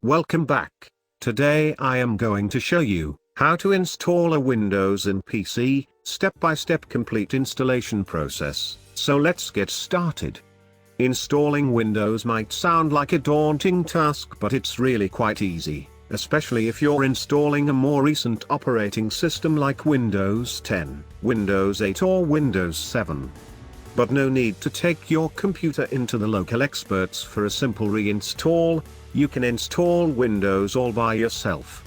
Welcome back. Today I am going to show you how to install a Windows in PC, step-by-step complete installation process. So let's get started. Installing Windows might sound like a daunting task, but it's really quite easy, especially if you're installing a more recent operating system like Windows 10, Windows 8 or Windows 7. But no need to take your computer into the local experts for a simple reinstall. You can install Windows all by yourself.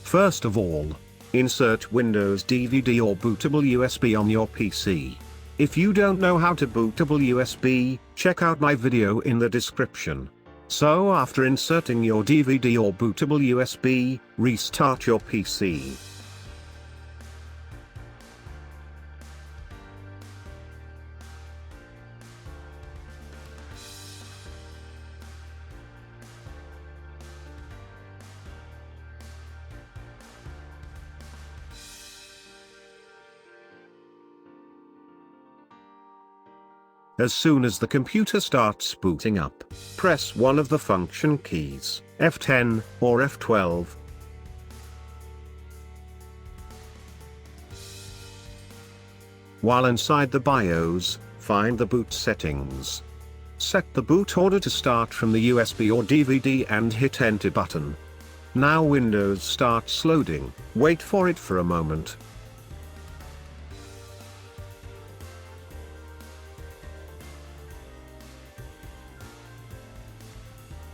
First of all, insert Windows DVD or bootable USB on your PC. If you don't know how to bootable USB, check out my video in the description. So after inserting your DVD or bootable USB, restart your PC. As soon as the computer starts booting up, press one of the function keys, F10 or F12. While inside the BIOS, find the boot settings. Set the boot order to start from the USB or DVD and hit Enter button. Now Windows starts loading, wait for it for a moment.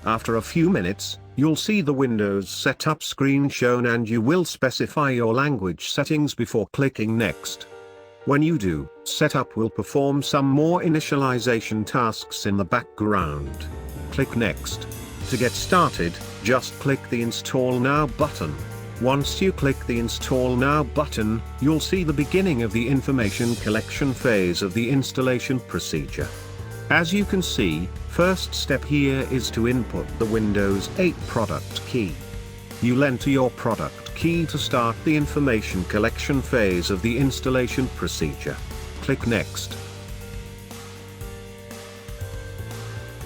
After a few minutes, you'll see the Windows setup screen shown and you will specify your language settings before clicking Next. When you do, Setup will perform some more initialization tasks in the background. Click Next. To get started, just click the Install Now button. Once you click the Install Now button, you'll see the beginning of the information collection phase of the installation procedure. As you can see, first step here is to input the Windows 8 product key. You'll enter your product key to start the information collection phase of the installation procedure. Click Next.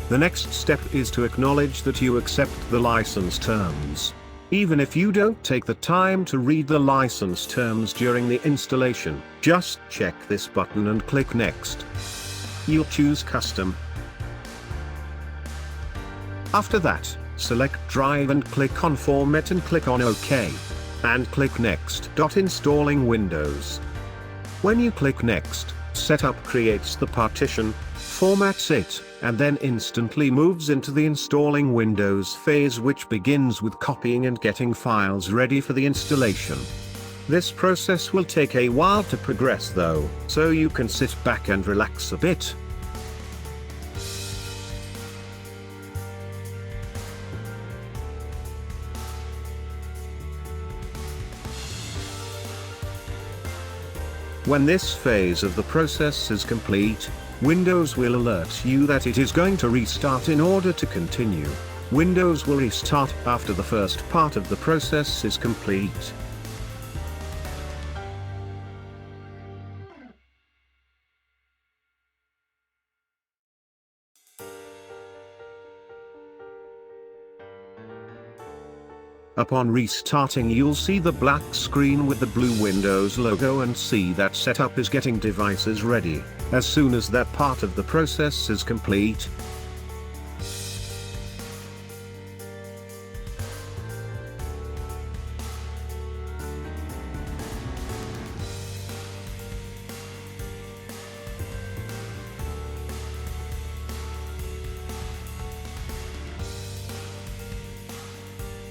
The next step is to acknowledge that you accept the license terms. Even if you don't take the time to read the license terms during the installation, just check this button and click Next. You'll choose Custom. After that, select Drive and click on Format and click on OK. And click Next. Installing Windows. When you click Next, Setup creates the partition, formats it, and then instantly moves into the installing Windows phase, which begins with copying and getting files ready for the installation. This process will take a while to progress though, so you can sit back and relax a bit. When this phase of the process is complete, Windows will alert you that it is going to restart. In order to continue, Windows will restart after the first part of the process is complete. Upon restarting, you'll see the black screen with the blue Windows logo and see that Setup is getting devices ready. As soon as that part of the process is complete,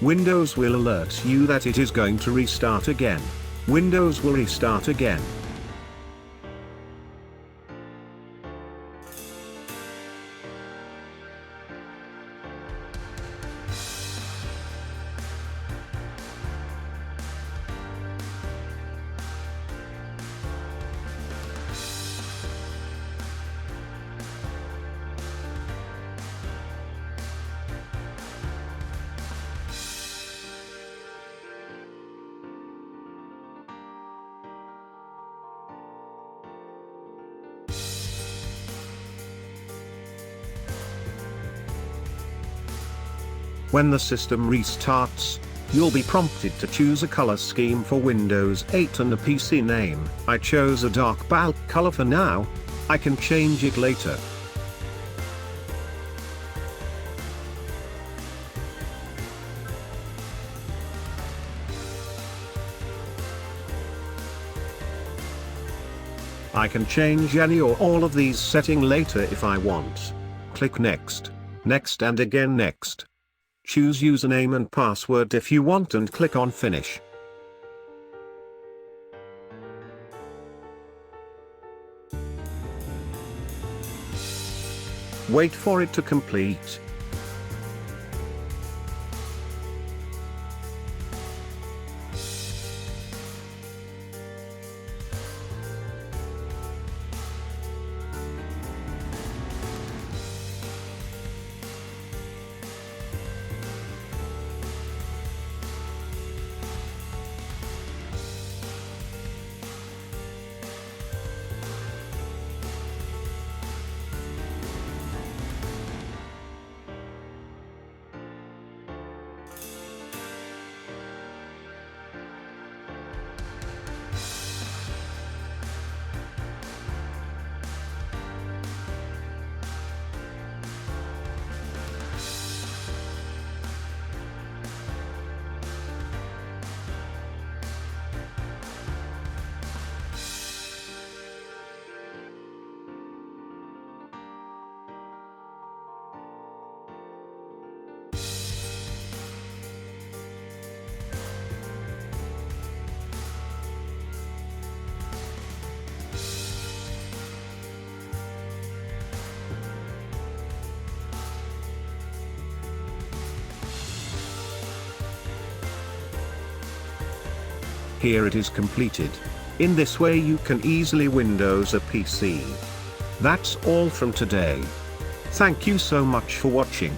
Windows will alert you that it is going to restart again. Windows will restart again. When the system restarts, you'll be prompted to choose a color scheme for Windows 8 and a PC name. I chose a dark balk color for now. I can change it later. I can change any or all of these settings later if I want. Click Next, Next and again Next. Choose username and password if you want and click on Finish. Wait for it to complete. Here it is completed. In this way you can easily Windows a PC. That's all from today. Thank you so much for watching.